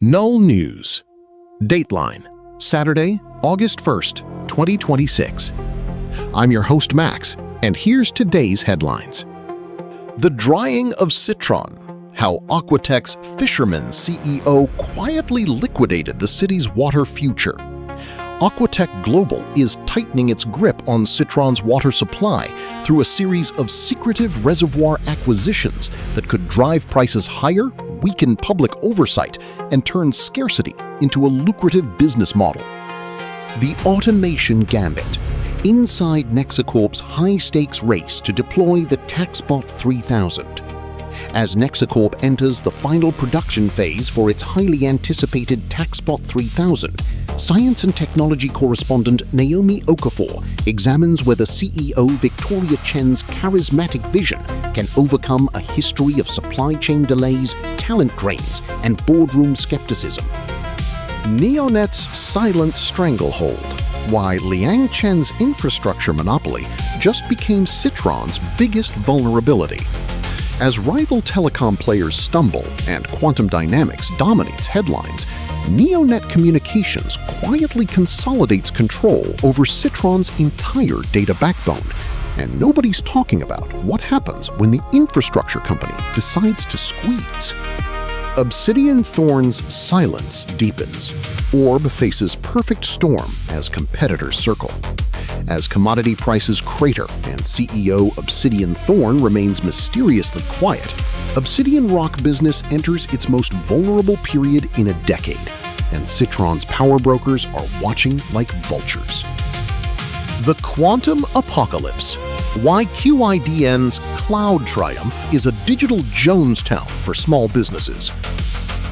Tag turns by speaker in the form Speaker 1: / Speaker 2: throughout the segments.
Speaker 1: Null News. Dateline, Saturday, August 1st, 2026. I'm your host Max, and here's today's headlines. The drying of Citron, how Aquatech's fisherman CEO quietly liquidated the city's water future. Aquatech Global is tightening its grip on Citron's water supply through a series of secretive reservoir acquisitions that could drive prices higher, weaken public oversight, and turn scarcity into a lucrative business model. The Automation Gambit. Inside Nexacorp's high-stakes race to deploy the TaxBot 3000. As Nexacorp enters the final production phase for its highly anticipated TaxBot 3000, science and technology correspondent Naomi Okafor examines whether CEO Victoria Chen's charismatic vision can overcome a history of supply chain delays, talent drains, and boardroom skepticism. Neonet's silent stranglehold. Why Liang Chen's infrastructure monopoly just became Citron's biggest vulnerability. As rival telecom players stumble and Quantum Dynamics dominates headlines, Neonet Communications quietly consolidates control over Citron's entire data backbone. And nobody's talking about what happens when the infrastructure company decides to squeeze. Obsidian Thorn's silence deepens. Orb faces perfect storm as competitors circle. As commodity prices crater and CEO Obsidian Thorn remains mysteriously quiet, Obsidian Rock business enters its most vulnerable period in a decade, and Citron's power brokers are watching like vultures. The Quantum Apocalypse. Why QIDN's Cloud Triumph is a digital Jonestown for small businesses.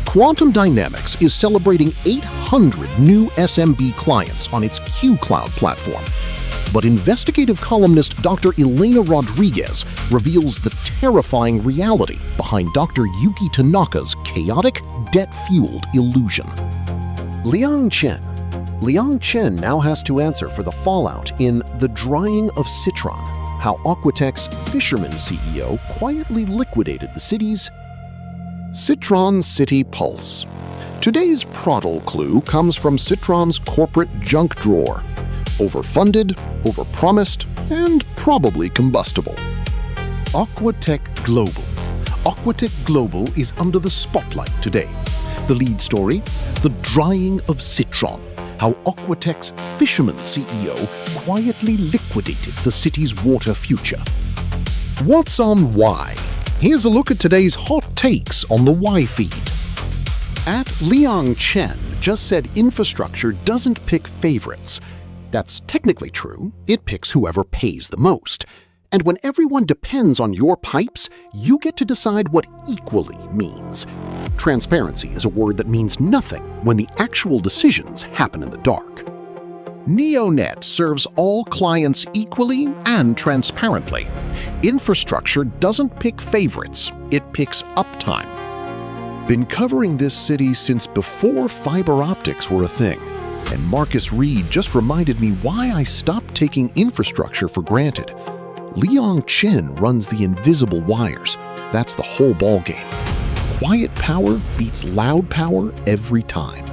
Speaker 1: Quantum Dynamics is celebrating 800 new SMB clients on its Q-Cloud platform. But investigative columnist Dr. Elena Rodriguez reveals the terrifying reality behind Dr. Yuki Tanaka's chaotic, debt-fueled illusion. Liang Chen. Liang Chen now has to answer for the fallout in The Drying of Citron, how Aquatech's fisherman CEO quietly liquidated the city's Citron City Pulse. Today's Prodl clue comes from Citron's corporate junk drawer. Overfunded, overpromised, and probably combustible. Aquatech Global. Aquatech Global is under the spotlight today. The lead story, The Drying of Citron, how Aquatech's fisherman CEO quietly liquidated the city's water future. What's on Why? Here's a look at today's hot takes on the Why feed. At Liang Chen just said infrastructure doesn't pick favorites. That's technically true. It picks whoever pays the most. And when everyone depends on your pipes, you get to decide what equally means. Transparency is a word that means nothing when the actual decisions happen in the dark. Neonet serves all clients equally and transparently. Infrastructure doesn't pick favorites, it picks uptime. Been covering this city since before fiber optics were a thing. And Marcus Reed just reminded me why I stopped taking infrastructure for granted. Liang Chen runs the invisible wires. That's the whole ballgame. Quiet power beats loud power every time.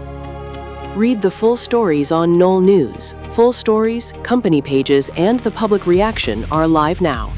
Speaker 2: Read the full stories on Null News. Full stories, company pages, and the public reaction are live now.